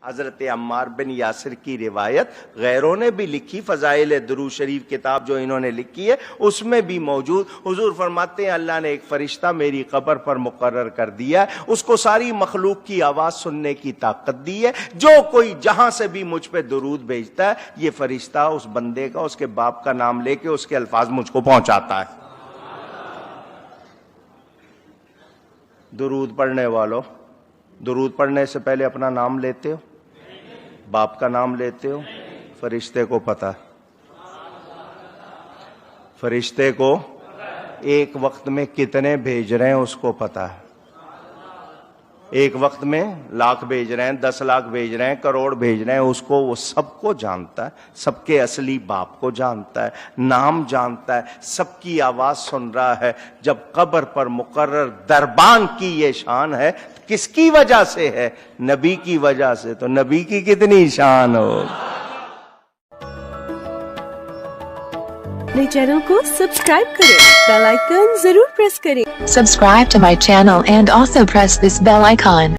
حضرت عمار بن یاسر کی روایت غیروں نے بھی لکھی، فضائل درود شریف کتاب جو انہوں نے لکھی ہے اس میں بھی موجود۔ حضور فرماتے ہیں اللہ نے ایک فرشتہ میری قبر پر مقرر کر دیا ہے، اس کو ساری مخلوق کی آواز سننے کی طاقت دی ہے، جو کوئی جہاں سے بھی مجھ پہ درود بھیجتا ہے یہ فرشتہ اس بندے کا اس کے باپ کا نام لے کے اس کے الفاظ مجھ کو پہنچاتا ہے۔ درود پڑھنے والوں، درود پڑھنے سے پہلے اپنا نام لیتے ہو؟ باپ کا نام لیتے ہو؟ فرشتے کو پتہ ہے، فرشتے کو ایک وقت میں کتنے بھیج رہے ہیں اس کو پتہ ہے، ایک وقت میں لاکھ بھیج رہے ہیں، 10 لاکھ بھیج رہے ہیں، کروڑ بھیج رہے ہیں، اس کو وہ سب کو جانتا ہے، سب کے اصلی باپ کو جانتا ہے، نام جانتا ہے، سب کی آواز سن رہا ہے۔ جب قبر پر مقرر دربان کی یہ شان ہے، کس کی وجہ سے ہے؟ نبی کی وجہ سے، تو نبی کی کتنی شان ہو۔ اپنے چینل کو سبسکرائب کریں، بیل آئیکن ضرور پریس کریں۔ Subscribe to my channel and also press this bell icon.